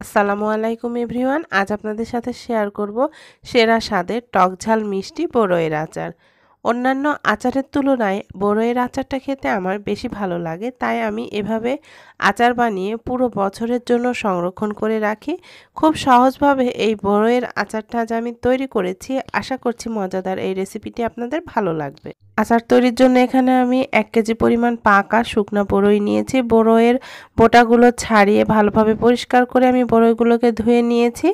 আসসালামু আলাইকুম এভরিওয়ান। আজ আপনাদের সাথে শেয়ার করব সেরা স্বাদের টক ঝাল মিষ্টি বড়ইয়ের আচার। অন্যান্য আচারের তুলনায় বড়ইয়ের আচারটা খেতে আমার বেশি ভালো লাগে, তাই আমি এভাবে আচার বানিয়ে পুরো বছরের জন্য সংরক্ষণ করে রাখি। খুব সহজভাবে এই বড়ইয়ের আচারটা আজ আমি তৈরি করেছি। আশা করছি মজাদার এই রেসিপিটি আপনাদের ভালো লাগবে। আচার তৈরির জন্য এখানে আমি 1 কেজি পরিমাণ পাকা শুকনো বড়ই নিয়েছি। বড়ইয়ের বোটাগুলো ছাড়িয়ে ভালোভাবে পরিষ্কার করে আমি বড়ইগুলোকে ধুয়ে নিয়েছি।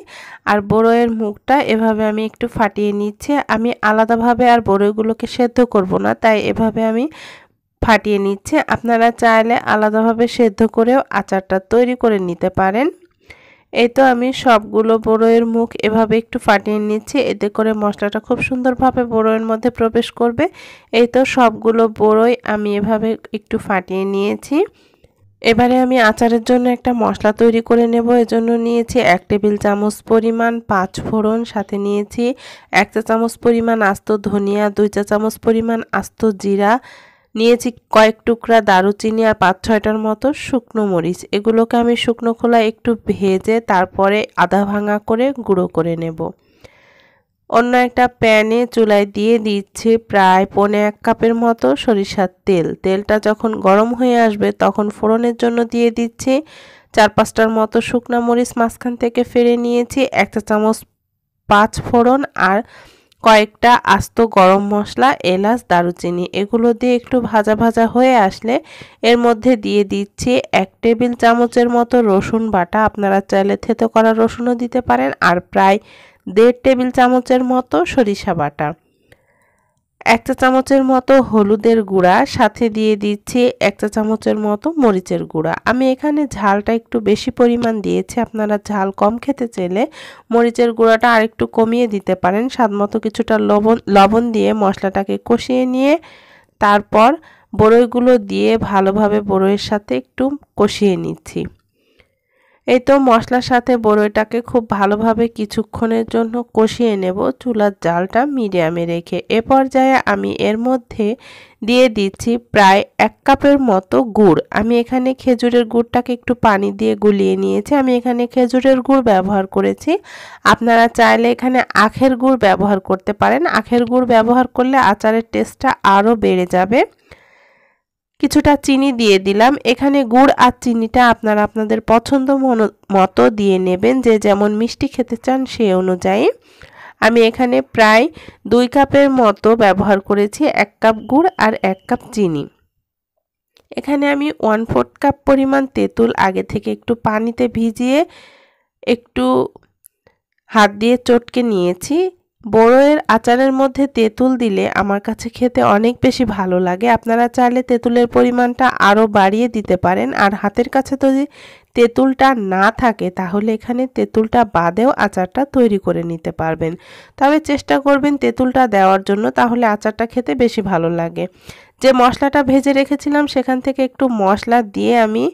আর বড়ইয়ের মুখটা এভাবে আমি একটু ফাটিয়ে নিচ্ছি। আমি আলাদাভাবে আর বড়ইগুলোকে সেদ্ধ করব না, তাই এভাবে আমি ফাটিয়ে নিচ্ছি। আপনারা চাইলে আলাদাভাবে সেদ্ধ করেও আচারটা তৈরি করে নিতে পারেন। এই তো আমি সবগুলো বড়ইয়ের মুখ এভাবে একটু ফাটিয়ে নিচ্ছি, এতে করে মশলাটা খুব সুন্দরভাবে বড়ইয়ের মধ্যে প্রবেশ করবে। এই তো সবগুলো বড়ই আমি এভাবে একটু ফাটিয়ে নিয়েছি। এবারে আমি আচারের জন্য একটা মশলা তৈরি করে নেব। এজন্য নিয়েছি 1 টেবিল চামচ পরিমাণ 5 ফোড়ন, সাথে নিয়েছি 1 চা চামচ পরিমাণ আস্ত ধনিয়া, 2 চা চামচ পরিমাণ আস্ত জিরা, নিয়েছি কয়েক টুকরা দারুচিনি আর 5-6টার মতো শুকনো মরিচ। এগুলোকে আমি শুকনো খোলায় একটু ভেজে তারপরে আধা ভাঙা করে গুঁড়ো করে নেব। অন্য একটা প্যানে চুলায় দিয়ে দিচ্ছি প্রায় 1.25 কাপের মতো সরিষার তেল। তেলটা যখন গরম হয়ে আসবে তখন ফোড়নের জন্য দিয়ে দিচ্ছি 4-5টার মতো শুকনো মরিচ মাঝখান থেকে ফেলে নিয়েছি, 1 চা চামচ 5 ফোড়ন আর কয়েকটা আস্ত গরম মশলা, এলাচ, দারুচিনি। এগুলো দিয়ে একটু ভাজা ভাজা হয়ে আসলে এর মধ্যে দিয়ে দিচ্ছি 1 টেবিল চামচের মতো রসুন বাটা। আপনারা চাইলে থেতো করা রসুনও দিতে পারেন। আর প্রায় 1.5 টেবিল চামচের মতো সরিষা বাটা, 1 চা চামচের মতো হলুদের গুঁড়া, সাথে দিয়ে দিচ্ছি 1 চা চামচের মতো মরিচের গুঁড়া। আমি এখানে ঝালটা একটু বেশি পরিমাণ দিয়েছি। আপনারা ঝাল কম খেতে চাইলে মরিচের গুঁড়াটা আরেকটু কমিয়ে দিতে পারেন। স্বাদমতো কিছুটা লবণ দিয়ে মশলাটাকে কষিয়ে নিয়ে তারপর বড়ইগুলো দিয়ে ভালোভাবে বড়ইয়ের সাথে একটু কষিয়ে নিচ্ছি। এই তো মশলার সাথে বড়ইটাকে খুব ভালোভাবে কিছুক্ষণের জন্য কষিয়ে নেব, চুলার জালটা মিডিয়ামে রেখে। এ পর্যায়ে আমি এর মধ্যে দিয়ে দিচ্ছি প্রায় 1 কাপের মতো গুড়। আমি এখানে খেজুরের গুড়টাকে একটু পানি দিয়ে গুলিয়ে নিয়েছি। আমি এখানে খেজুরের গুড় ব্যবহার করেছি। আপনারা চাইলে এখানে আখের গুড় ব্যবহার করতে পারেন। আখের গুড় ব্যবহার করলে আচারের টেস্টটা আরও বেড়ে যাবে। কিছুটা চিনি দিয়ে দিলাম। এখানে গুড় আর চিনিটা আপনারা আপনাদের পছন্দ মতো দিয়ে নেবেন, যে যেমন মিষ্টি খেতে চান সেই অনুযায়ী। আমি এখানে প্রায় 2 কাপের মতো ব্যবহার করেছি, 1 কাপ গুড় আর 1 কাপ চিনি। এখানে আমি 1/4 কাপ পরিমাণ তেঁতুল আগে থেকে একটু পানিতে ভিজিয়ে একটু হাত দিয়ে চটকে নিয়েছি। বড়ইয়ের আচারের মধ্যে তেঁতুল দিলে আমার কাছে খেতে অনেক বেশি ভালো লাগে। আপনারা চাইলে তেঁতুলের পরিমাণটা আরও বাড়িয়ে দিতে পারেন। আর হাতের কাছে যদি তেঁতুলটা না থাকে তাহলে এখানে তেঁতুলটা বাদেও আচারটা তৈরি করে নিতে পারবেন। তবে চেষ্টা করবেন তেঁতুলটা দেওয়ার জন্য, তাহলে আচারটা খেতে বেশি ভালো লাগে। যে মশলাটা ভেজে রেখেছিলাম সেখান থেকে একটু মশলা দিয়ে আমি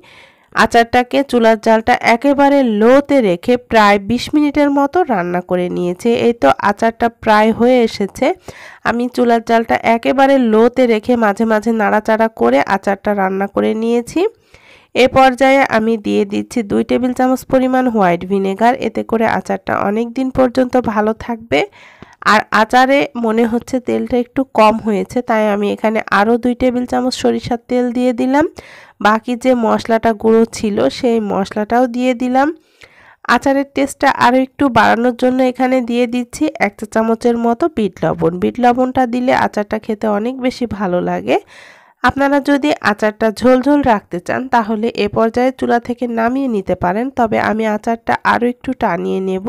আচারটাকে চুলার জালটা একেবারে লোতে রেখে প্রায় 20 মিনিটের মতো রান্না করে নিয়েছি। এই তো আচারটা প্রায় হয়ে এসেছে। আমি চুলার জালটা একেবারে লোতে রেখে মাঝে মাঝে নাড়াচাড়া করে আচারটা রান্না করে নিয়েছি। এ পর্যায়ে আমি দিয়ে দিচ্ছি 2 টেবিল চামচ পরিমাণ হোয়াইট ভিনেগার। এতে করে আচারটা অনেক দিন পর্যন্ত ভালো থাকবে। আর আচারে মনে হচ্ছে তেলটা একটু কম হয়েছে, তাই আমি এখানে আরও 2 টেবিল চামচ সরিষার তেল দিয়ে দিলাম। বাকি যে মশলাটা গুঁড়ো ছিল সেই মশলাটাও দিয়ে দিলাম। আচারের টেস্টটা আরও একটু বাড়ানোর জন্য এখানে দিয়ে দিচ্ছি 1 চা চামচের মতো বিট লবণ। বিট লবণটা দিলে আচারটা খেতে অনেক বেশি ভালো লাগে। আপনারা যদি আচারটা ঝোলঝোল রাখতে চান তাহলে এ পর্যায়ে চুলা থেকে নামিয়ে নিতে পারেন, তবে আমি আচারটা আরও একটু টানিয়ে নেব।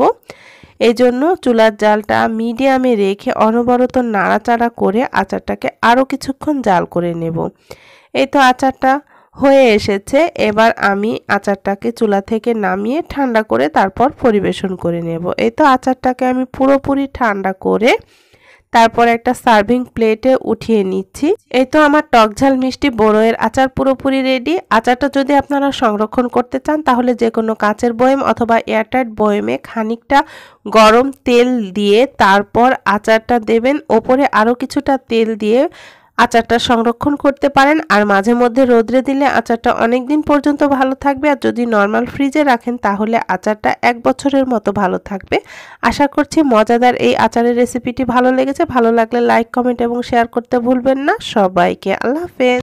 এই জন্য চুলার জালটা মিডিয়ামে রেখে অনবরত নাড়াচাড়া করে আচারটাকে আরও কিছুক্ষণ জাল করে নেব। এই তো আচারটা হয়ে এসেছে। এবার আমি আচারটাকে চুলা থেকে নামিয়ে ঠান্ডা করে তারপর পরিবেশন করে নেব। এই তো আচারটাকে আমি পুরোপুরি ঠান্ডা করে তারপর একটা সার্ভিং প্লেটে উঠিয়ে নিচ্ছি। এই তো আমার টকঝাল মিষ্টি বড়ইয়ের আচার পুরোপুরি রেডি। আচারটা যদি আপনারা সংরক্ষণ করতে চান তাহলে যে কোনো কাচের বয়ম অথবা এয়ারটাইট বয়মে খানিকটা গরম তেল দিয়ে তারপর আচারটা দেবেন। ওপরে আরও কিছুটা তেল দিয়ে আচারটা সংরক্ষণ করতে পারেন। আর মাঝে মধ্যে রোদ্রে দিলে আচারটা অনেক দিন পর্যন্ত ভালো থাকবে। আর যদি নর্মাল ফ্রিজে রাখেন তাহলে আচারটা 1 বছরের মতো ভালো থাকবে। আশা করছি মজাদার এই আচারের রেসিপিটি ভালো লেগেছে। ভালো লাগলে লাইক, কমেন্ট এবং শেয়ার করতে ভুলবেন না। সবাইকে আল্লাহ হাফেজ।